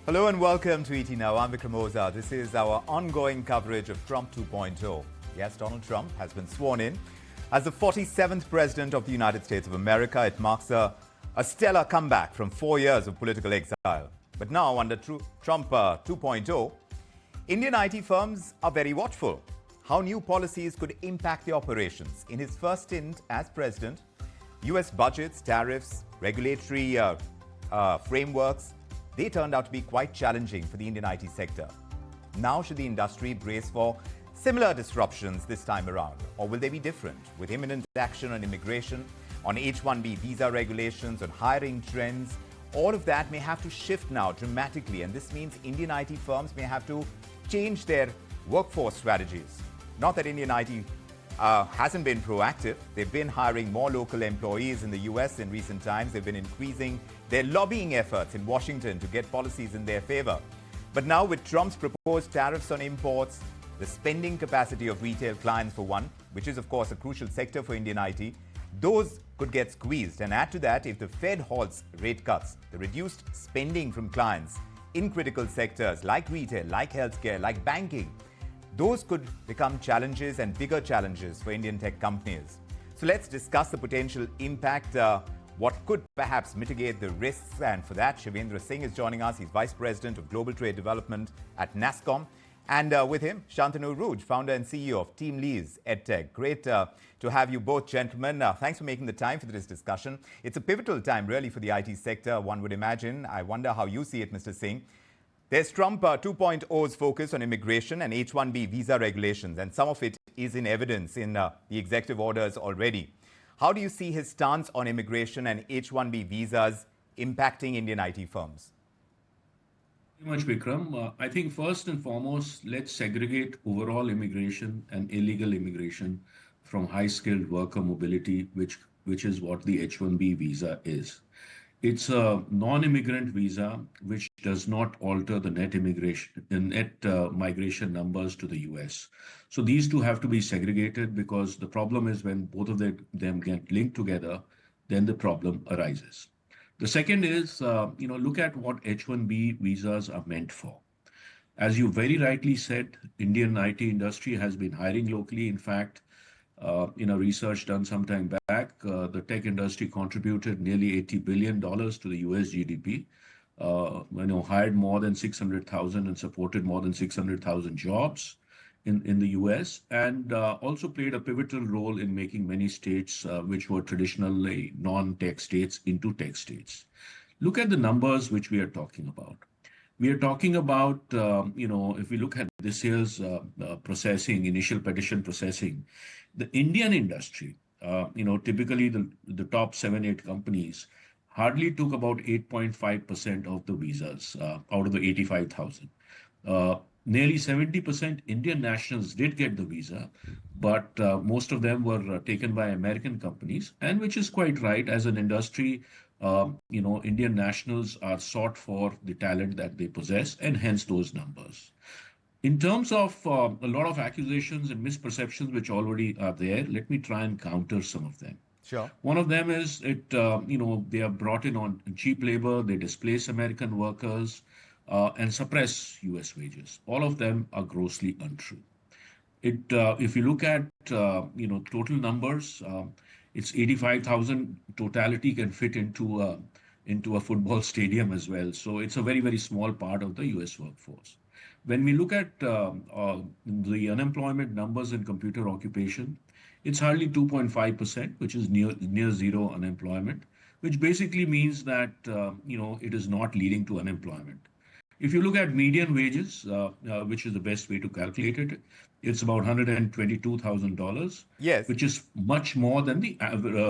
Hello and welcome to ET Now. I'm Vikram Oza. This is our ongoing coverage of Trump 2.0. Yes, Donald Trump has been sworn in as the 47th President of the United States of America. It marks a stellar comeback from 4 years of political exile. But now, under Trump 2.0, Indian IT firms are very watchful. How new policies could impact their operations. In his first stint as president, US budgets, tariffs, regulatory frameworks, they turned out to be quite challenging for the Indian IT sector. Now, should the industry brace for similar disruptions this time around? Or will they be different? With imminent action on immigration, on H-1B visa regulations, on hiring trends, all of that may have to shift now dramatically. And this means Indian IT firms may have to change their workforce strategies. Not that Indian IT hasn't been proactive. They've been hiring more local employees in the US in recent times. They've been increasing their lobbying efforts in Washington to get policies in their favor. But now with Trump's proposed tariffs on imports, the spending capacity of retail clients for one, which is of course a crucial sector for Indian IT, those could get squeezed. And add to that, if the Fed halts rate cuts, the reduced spending from clients in critical sectors like retail, like healthcare, like banking, those could become challenges and bigger challenges for Indian tech companies. So let's discuss the potential impact, what could perhaps mitigate the risks. And for that, Shivendra Singh is joining us. He's Vice President of Global Trade Development at NASSCOM. And with him, Shantanu Rooj, founder and CEO of Team Lee's EdTech. Great to have you both, gentlemen. Thanks for making the time for this discussion. It's a pivotal time, really, for the IT sector, one would imagine. I wonder how you see it, Mr. Singh. There's Trump 2.0's focus on immigration and H-1B visa regulations, and some of it is in evidence in the executive orders already. How do you see his stance on immigration and H-1B visas impacting Indian IT firms? Very much, Vikram. I think first and foremost, let's segregate overall immigration and illegal immigration from high-skilled worker mobility, which is what the H-1B visa is. It's a non-immigrant visa which does not alter the net migration numbers to the US. So these two have to be segregated, because the problem is when both of them get linked together, then the problem arises. The second is, look at what H-1B visas are meant for. As you very rightly said, Indian IT industry has been hiring locally. In fact, in a research done some time back, the tech industry contributed nearly $80 billion to the US GDP, hired more than 600,000 and supported more than 600,000 jobs in the US, and also played a pivotal role in making many states which were traditionally non-tech states into tech states. Look at the numbers which we are talking about. We are talking about, if we look at this year's initial petition processing, the Indian industry, typically the top 7-8 companies hardly took about 8.5% of the visas out of the 85,000. Nearly 70% Indian nationals did get the visa, but most of them were taken by American companies, and which is quite right. As an industry, Indian nationals are sought for the talent that they possess, and hence those numbers. In terms of a lot of accusations and misperceptions which already are there, let me try and counter some of them. Sure. One of them is they are brought in on cheap labor, they displace American workers, and suppress US wages. All of them are grossly untrue. If you look at total numbers, it's 85,000 totality can fit into a football stadium as well. So it's a very, very small part of the US workforce. When we look at the unemployment numbers in computer occupation, it's hardly 2.5%, which is near zero unemployment, which basically means that it is not leading to unemployment. If you look at median wages, which is the best way to calculate it, it's about $122,000, yes, which is much more than the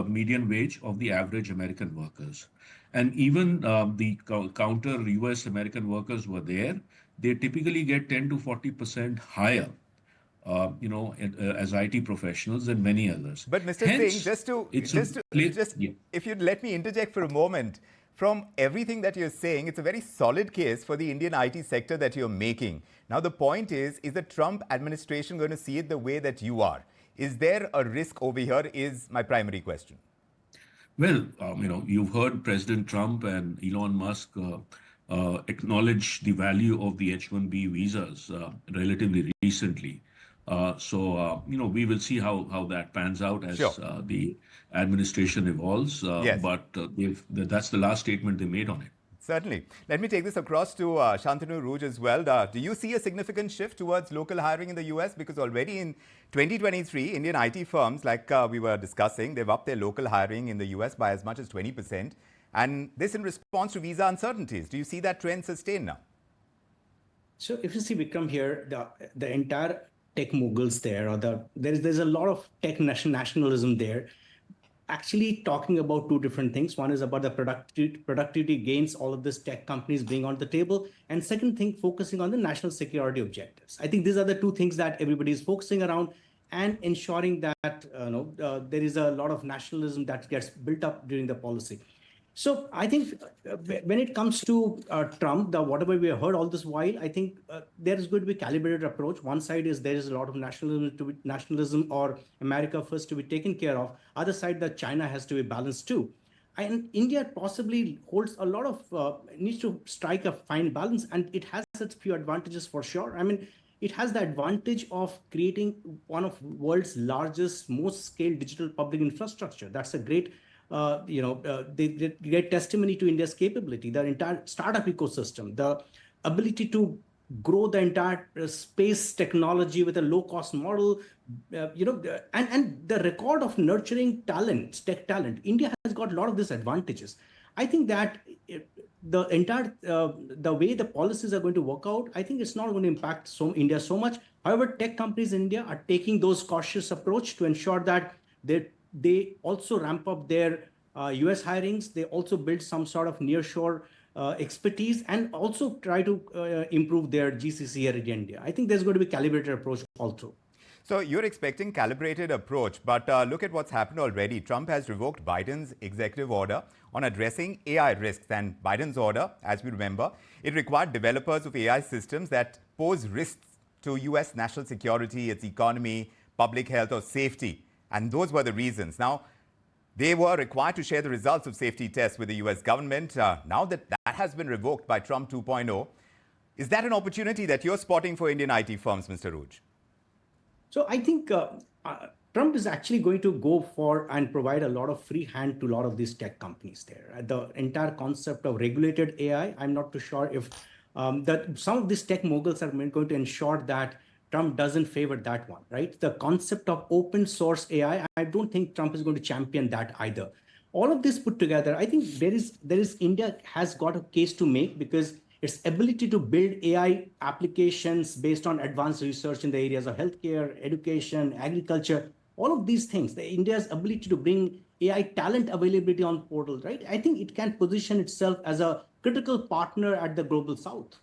median wage of the average American workers. And even the counter US American workers were there. They typically get 10 to 40% higher, as IT professionals than many others. But Mr. Singh, if you'd let me interject for a moment, from everything that you're saying, it's a very solid case for the Indian IT sector that you're making. Now, the point is the Trump administration going to see it the way that you are? Is there a risk over here is my primary question. Well, you've heard President Trump and Elon Musk acknowledged the value of the H-1B visas relatively recently. We will see how that pans out Sure. as the administration evolves. Yes. That's the last statement they made on it. Certainly. Let me take this across to Shantanu Rouge as well. Do you see a significant shift towards local hiring in the US? Because already in 2023, Indian IT firms, like we were discussing, they've upped their local hiring in the US by as much as 20%. And this in response to visa uncertainties. Do you see that trend sustain now? So if you see Vikram here, the entire tech moguls there, or there's a lot of tech nationalism there, actually talking about two different things. One is about the productivity gains all of these tech companies bring on the table, and second thing, focusing on the national security objectives. I think these are the two things that everybody is focusing around, and ensuring that there is a lot of nationalism that gets built up during the policy. So I think when it comes to Trump, whatever we have heard all this while, I think there is going to be a calibrated approach. One side is there is a lot of nationalism or America first to be taken care of. Other side, that China has to be balanced too. And India possibly holds a lot of needs to strike a fine balance, and it has its few advantages for sure. I mean, it has the advantage of creating one of world's largest, most scaled digital public infrastructure. That's a great they get testimony to India's capability, the entire startup ecosystem, the ability to grow the entire space technology with a low-cost model, and the record of nurturing talent, tech talent. India has got a lot of these advantages. I think that the entire the way the policies are going to work out, I think it's not going to impact India so much. However, tech companies in India are taking those cautious approach to ensure that they also ramp up their US hirings. They also build some sort of nearshore expertise, and also try to improve their GCC here in India. I think there's going to be a calibrated approach all through. So you're expecting calibrated approach, but look at what's happened already. Trump has revoked Biden's executive order on addressing AI risks. And Biden's order, as we remember, it required developers of AI systems that pose risks to US national security, its economy, public health, or safety. And those were the reasons. Now, they were required to share the results of safety tests with the US government. Now that that has been revoked by Trump 2.0, is that an opportunity that you're spotting for Indian IT firms, Mr. Rouge? So I think Trump is actually going to go for and provide a lot of free hand to a lot of these tech companies there. The entire concept of regulated AI, I'm not too sure if that some of these tech moguls are going to ensure that Trump doesn't favor that one, right? The concept of open source AI, I don't think Trump is going to champion that either. All of this put together, I think there is India has got a case to make, because its ability to build AI applications based on advanced research in the areas of healthcare, education, agriculture, all of these things, India's ability to bring AI talent availability on portal, right? I think it can position itself as a critical partner at the global south.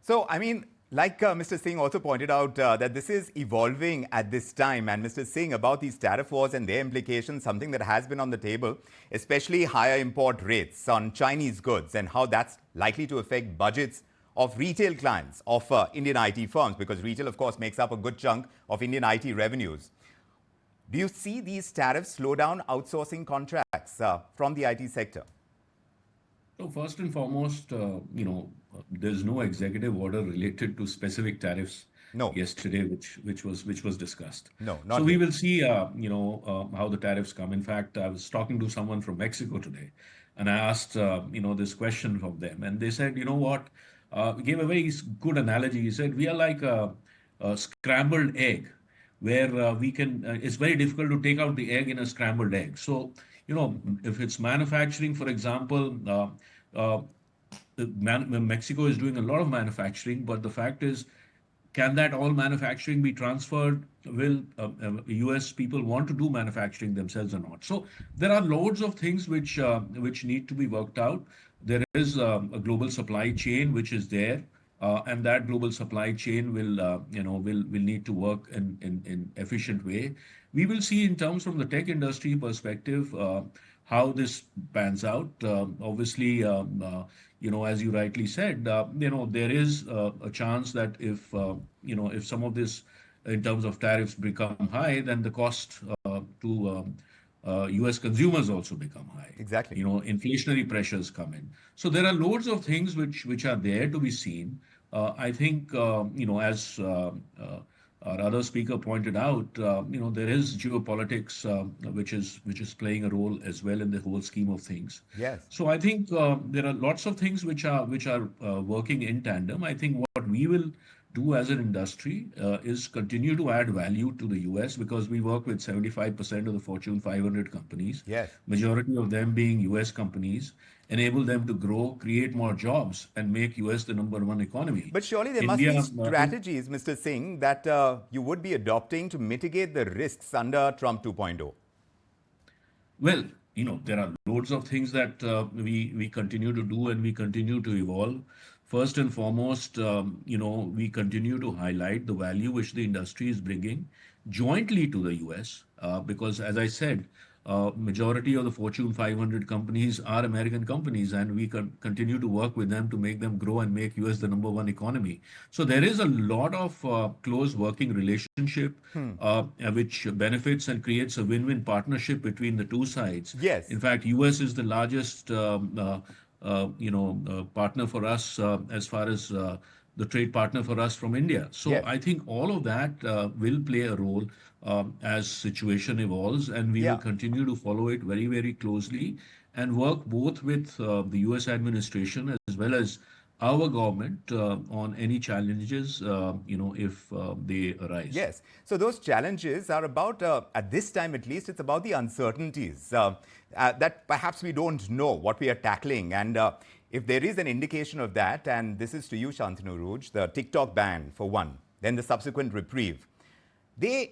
So, I mean, like Mr. Singh also pointed out that this is evolving at this time. And Mr. Singh, about these tariff wars and their implications, something that has been on the table, especially higher import rates on Chinese goods and how that's likely to affect budgets of retail clients of Indian IT firms, because retail, of course, makes up a good chunk of Indian IT revenues. Do you see these tariffs slow down outsourcing contracts from the IT sector? So first and foremost, there's no executive order related to specific tariffs yesterday, which was discussed. No, not so we will see, how the tariffs come. In fact, I was talking to someone from Mexico today, and I asked, this question from them, and they said, you know what, gave a very good analogy. He said, we are like a scrambled egg, where we can. It's very difficult to take out the egg in a scrambled egg. So, if it's manufacturing, for example, Mexico is doing a lot of manufacturing, but the fact is, can that all manufacturing be transferred? Will US people want to do manufacturing themselves or not? So there are loads of things which need to be worked out. There is a global supply chain which is there, and that global supply chain will need to work in efficient way. We will see in terms from the tech industry perspective how this pans out. Obviously, as you rightly said, there is a chance that if some of this in terms of tariffs become high, then the cost to US consumers also become high. Exactly. Inflationary pressures come in. So there are loads of things which are there to be seen. I think, as our other speaker pointed out, there is geopolitics which is playing a role as well in the whole scheme of things. Yes. So I think there are lots of things which are working in tandem. I think what we will do as an industry is continue to add value to the US because we work with 75% of the Fortune 500 companies, Yes. majority of them being US companies, enable them to grow, create more jobs, and make US the number one economy. But surely there must India, be strategies, Mr. Singh, that you would be adopting to mitigate the risks under Trump 2.0. well, there are loads of things that we continue to do and we continue to evolve. First and foremost, we continue to highlight the value which the industry is bringing jointly to the US, because, as I said, majority of the Fortune 500 companies are American companies, and we continue to work with them to make them grow and make US the number one economy. So there is a lot of close working relationship, which benefits and creates a win-win partnership between the two sides. Yes. In fact, US is the largest partner for us, as far as the trade partner for us from India. So Yes. I think all of that will play a role as situation evolves, and we will Yeah. continue to follow it very, very closely and work both with the US administration as well as our government on any challenges, if they arise. Yes. So those challenges are about, at this time at least, it's about the uncertainties that perhaps we don't know what we are tackling. And if there is an indication of that, and this is to you, Shantanu Rouge, the TikTok ban for one, then the subsequent reprieve, this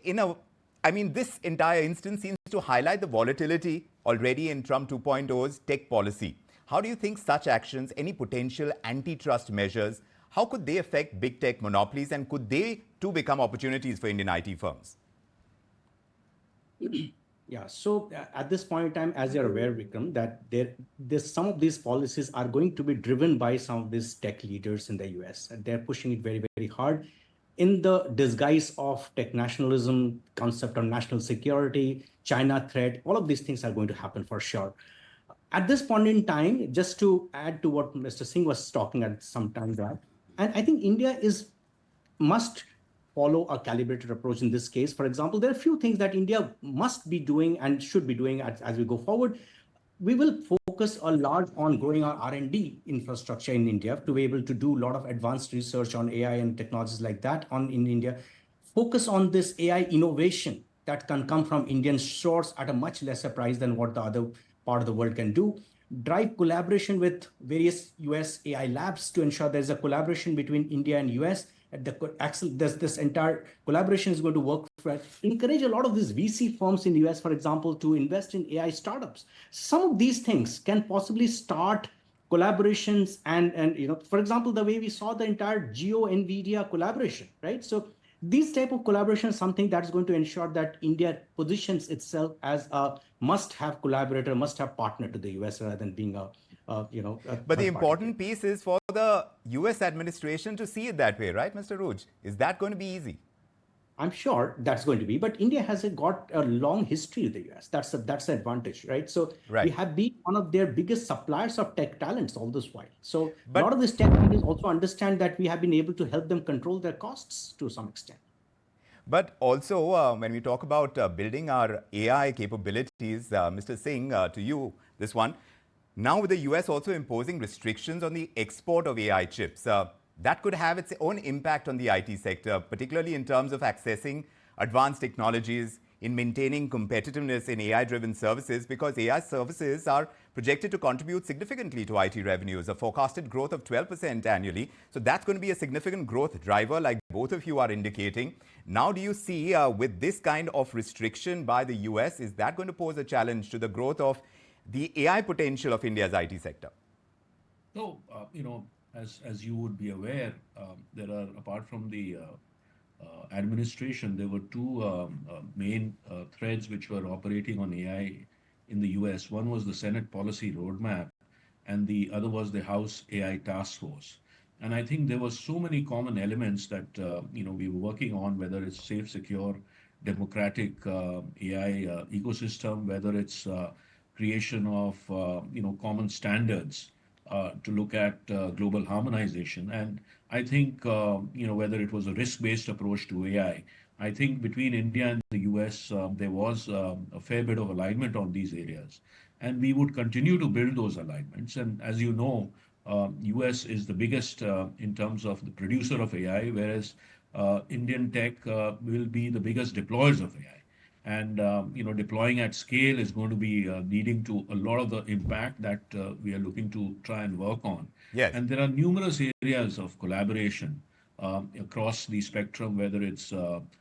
entire instance seems to highlight the volatility already in Trump 2.0's tech policy. How do you think such actions, any potential antitrust measures, how could they affect big tech monopolies, and could they too become opportunities for Indian IT firms? Yeah, so at this point in time, as you're aware, Vikram, that there's some of these policies are going to be driven by some of these tech leaders in the US, and they're pushing it very, very hard in the disguise of tech nationalism, concept of national security, China threat. All of these things are going to happen for sure. At this point in time, just to add to what Mr. Singh was talking at some time back, and I think India must follow a calibrated approach in this case. For example, there are a few things that India must be doing and should be doing as we go forward. We will focus a lot on growing our R&D infrastructure in India to be able to do a lot of advanced research on AI and technologies like that in India. Focus on this AI innovation that can come from Indian shores at a much lesser price than what the other part of the world can do. Drive collaboration with various US AI labs to ensure there's a collaboration between India and US. This entire collaboration is going to work for encourage a lot of these VC firms in the US, for example, to invest in AI startups. Some of these things can possibly start collaborations and for example, the way we saw the entire Geo NVIDIA collaboration, right? So these type of collaboration is something that's going to ensure that India positions itself as a must-have collaborator, must-have partner to the US rather than being But the important piece is for the US administration to see it that way, right, Mr. Rouge? Is that going to be easy? I'm sure that's going to be, but India has got a long history with the US. That's the advantage, right? So we have been one of their biggest suppliers of tech talents all this while. So a lot of these tech companies also understand that we have been able to help them control their costs to some extent. But also, when we talk about building our AI capabilities, Mr. Singh, to you, this one, now with the US also imposing restrictions on the export of AI chips, that could have its own impact on the IT sector, particularly in terms of accessing advanced technologies, in maintaining competitiveness in AI-driven services, because AI services are projected to contribute significantly to IT revenues, a forecasted growth of 12% annually. So that's going to be a significant growth driver, like both of you are indicating. Now, do you see with this kind of restriction by the US, is that going to pose a challenge to the growth of the AI potential of India's IT sector? So, as you would be aware, there are, apart from the administration, there were two main threads which were operating on AI in the US. One was the Senate Policy Roadmap, and the other was the House AI Task Force. And I think there were so many common elements that we were working on, whether it's safe, secure, democratic AI ecosystem, whether it's creation of common standards to look at global harmonization. And I think whether it was a risk-based approach to AI, I think between India and the US there was a fair bit of alignment on these areas, and we would continue to build those alignments. And as you know, US is the biggest in terms of the producer of AI, whereas Indian tech will be the biggest deployers of AI. And deploying at scale is going to be leading to a lot of the impact that we are looking to try and work on. Yes. And there are numerous areas of collaboration across the spectrum, whether it's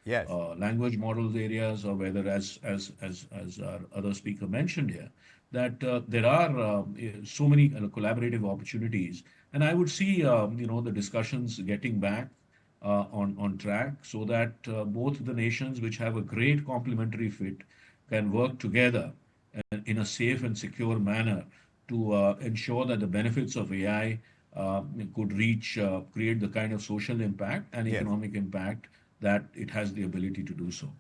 Yes. language models areas or whether, as our other speaker mentioned here, that there are so many collaborative opportunities. And I would see the discussions getting back on track so that both the nations, which have a great complementary fit, can work together in a safe and secure manner to ensure that the benefits of AI could create the kind of social impact and Yes. economic impact that it has the ability to do so.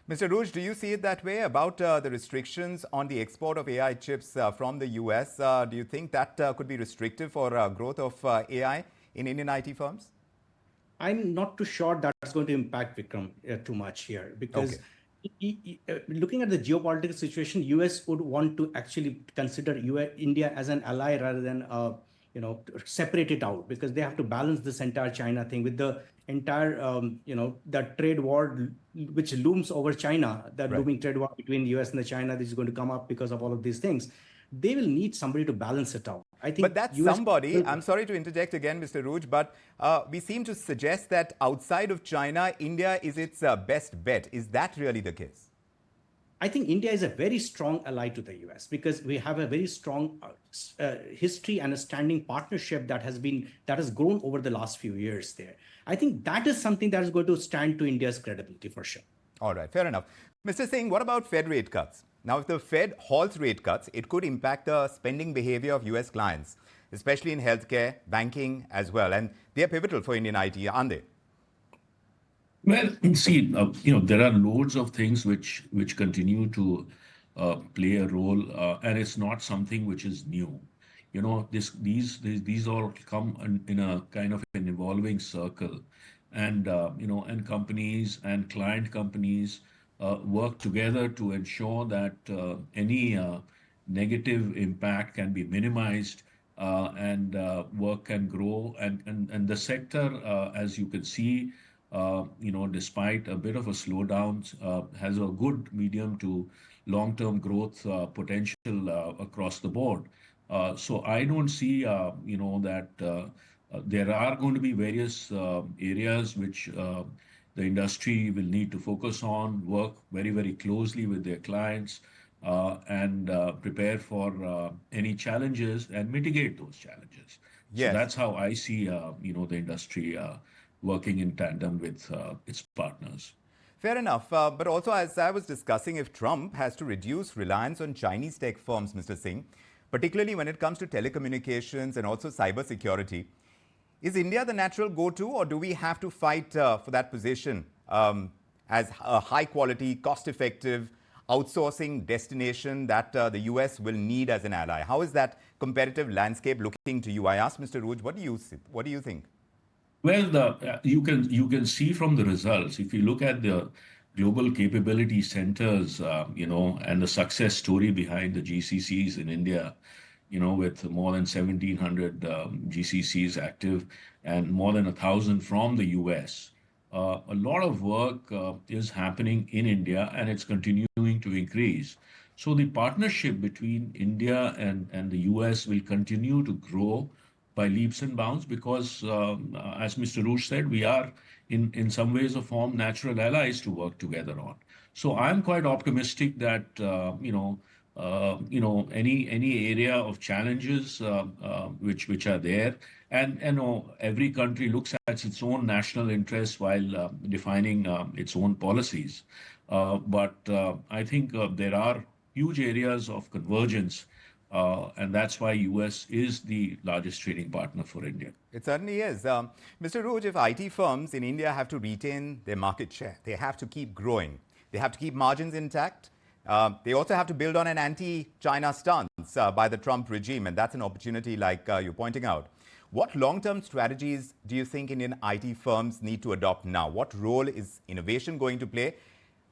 Mr. Rouge, do you see it that way about the restrictions on the export of AI chips from the US? Do you think that could be restrictive for growth of AI in Indian IT firms? I'm not too sure that's going to impact Vikram too much here, because looking at the geopolitical situation, US would want to actually consider India as an ally rather than separate it out, because they have to balance this entire China thing with the entire that trade war which looms over China, that Right. looming trade war between the US and the China. This is going to come up because of all of these things. They will need somebody to balance it out. I think But that US somebody, I'm sorry to interject again, Mr. Rouge, but we seem to suggest that outside of China, India is its best bet. Is that really the case? I think India is a very strong ally to the US, because we have a very strong history and a standing partnership that has grown over the last few years there. I think that is something that is going to stand to India's credibility for sure. All right, fair enough. Mr. Singh, what about Fed rate cuts? Now, if the Fed halts rate cuts, it could impact the spending behavior of US clients, especially in healthcare, banking as well. And they are pivotal for Indian IT, aren't they? Well, see, there are loads of things which continue to play a role, and it's not something which is new. These all come in a kind of an evolving circle, and and companies and client companies work together to ensure that any negative impact can be minimized, and work can grow, and the sector, as you can see, despite a bit of a slowdown, has a good medium to long-term growth potential across the board. So I don't see, that there are going to be various areas which the industry will need to focus on, work very, very closely with their clients, and prepare for any challenges and mitigate those challenges. So Yes. that's how I see, the industry working in tandem with its partners. Fair enough. But also, as I was discussing, if Trump has to reduce reliance on Chinese tech firms, Mr. Singh, particularly when it comes to telecommunications and also cybersecurity, is India the natural go-to, or do we have to fight for that position as a high-quality, cost-effective outsourcing destination that the US will need as an ally? How is that competitive landscape looking to you? I asked Mr. Rouge, what do you think? Well, you can see from the results, if you look at the global capability centers, and the success story behind the GCCs in India, with more than 1,700 GCCs active and more than 1,000 from the US. A lot of work is happening in India, and it's continuing to increase. So the partnership between India and the US will continue to grow by leaps and bounds, because, as Mr. Rouge said, we are in some ways or form natural allies to work together on. So I'm quite optimistic that any area of challenges which are there, and every country looks at its own national interests while defining its own policies. But I think there are huge areas of convergence, and that's why US is the largest trading partner for India. It certainly is. Mr. Rouge, if IT firms in India have to retain their market share, they have to keep growing. They have to keep margins intact. They also have to build on an anti-China stance by the Trump regime, and that's an opportunity like you're pointing out. What long-term strategies do you think Indian IT firms need to adopt now? What role is innovation going to play?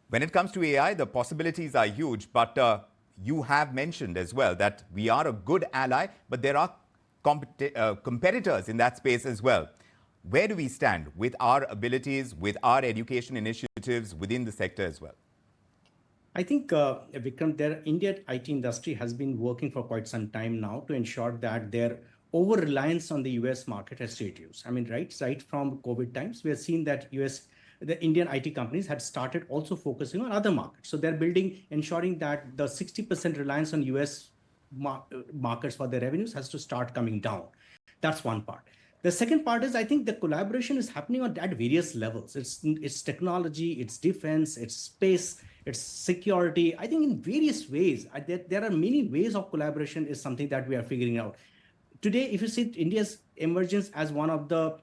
When it comes to AI, the possibilities are huge, but you have mentioned as well that we are a good ally, but there are competitors in that space as well. Where do we stand with our abilities, with our education initiatives within the sector as well? I think, Vikram, the Indian IT industry has been working for quite some time now to ensure that their over-reliance on the US market has reduced. I mean, right from COVID times, we have seen that the Indian IT companies had started also focusing on other markets. So they're ensuring that the 60% reliance on US markets for their revenues has to start coming down. That's one part. The second part is, I think the collaboration is happening at various levels. It's technology, it's defense, it's space, it's security. I think in various ways, there are many ways of collaboration is something that we are figuring out. Today, if you see India's emergence as one of the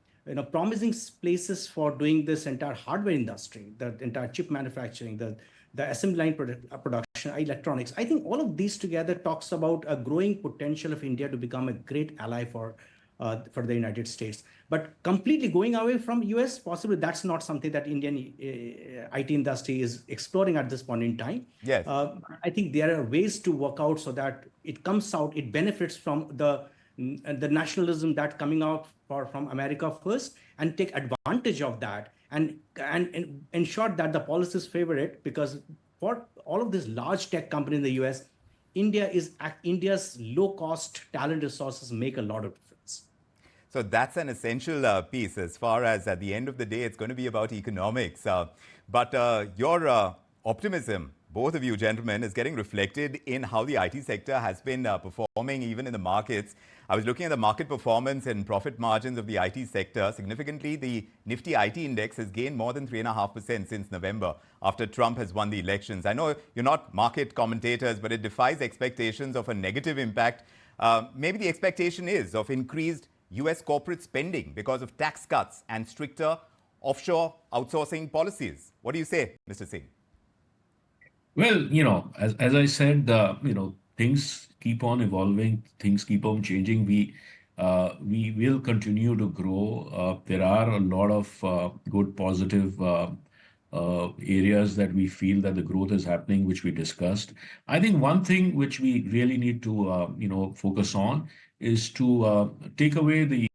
promising places for doing this entire hardware industry, the entire chip manufacturing, the assembly line production, electronics, I think all of these together talks about a growing potential of India to become a great ally for the United States. But completely going away from US, possibly that's not something that Indian IT industry is exploring at this point in time. Yes. I think there are ways to work out so that it comes out, it benefits from the nationalism that coming out from America first, and take advantage of that and ensure that the policies favor it, because for all of these large tech companies in the US, India's low-cost talent resources make a lot of difference. So that's an essential piece as far as at the end of the day, it's going to be about economics. But your optimism, both of you gentlemen, is getting reflected in how the IT sector has been performing even in the markets. I was looking at the market performance and profit margins of the IT sector. Significantly, the Nifty IT index has gained more than 3.5% since November after Trump has won the elections. I know you're not market commentators, but it defies expectations of a negative impact. Maybe the expectation is of increased US corporate spending because of tax cuts and stricter offshore outsourcing policies. What do you say, Mr. Singh? Well, as I said, things keep on evolving, things keep on changing. We will continue to grow. There are a lot of good, positive areas that we feel that the growth is happening, which we discussed. I think one thing which we really need to, focus on is to take away the,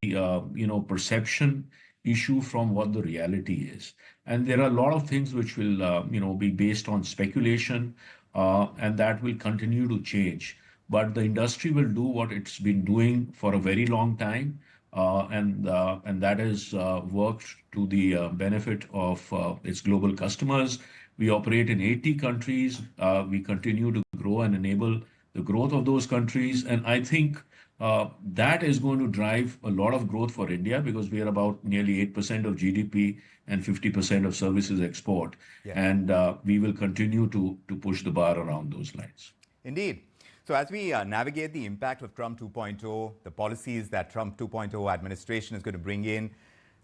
perception issue from what the reality is. And there are a lot of things which will, be based on speculation, and that will continue to change. But the industry will do what it's been doing for a very long time, and that has worked to the benefit of its global customers. We operate in 80 countries. We continue to grow and enable the growth of those countries. And I think that is going to drive a lot of growth for India, because we are about nearly 8% of GDP and 50% of services export. Yeah. And we will continue to push the bar around those lines. Indeed. So as we navigate the impact of Trump 2.0, the policies that Trump 2.0 administration is going to bring in,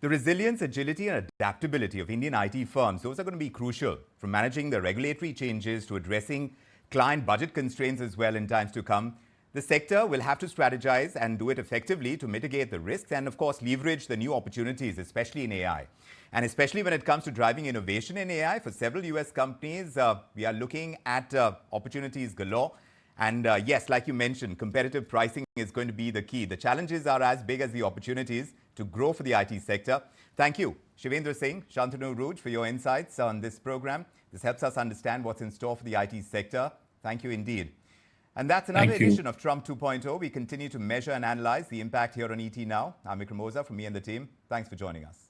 the resilience, agility, and adaptability of Indian IT firms, those are going to be crucial, from managing the regulatory changes to addressing client budget constraints as well in times to come. The sector will have to strategize and do it effectively to mitigate the risks and, of course, leverage the new opportunities, especially in AI. And especially when it comes to driving innovation in AI, for several US companies, we are looking at opportunities galore. And yes, like you mentioned, competitive pricing is going to be the key. The challenges are as big as the opportunities to grow for the IT sector. Thank you, Shivendra Singh, Shantanu Rooj, for your insights on this program. This helps us understand what's in store for the IT sector. Thank you indeed. And that's another edition of Trump 2.0. We continue to measure and analyze the impact here on ET Now. I'm Vikram Oza from me and the team. Thanks for joining us.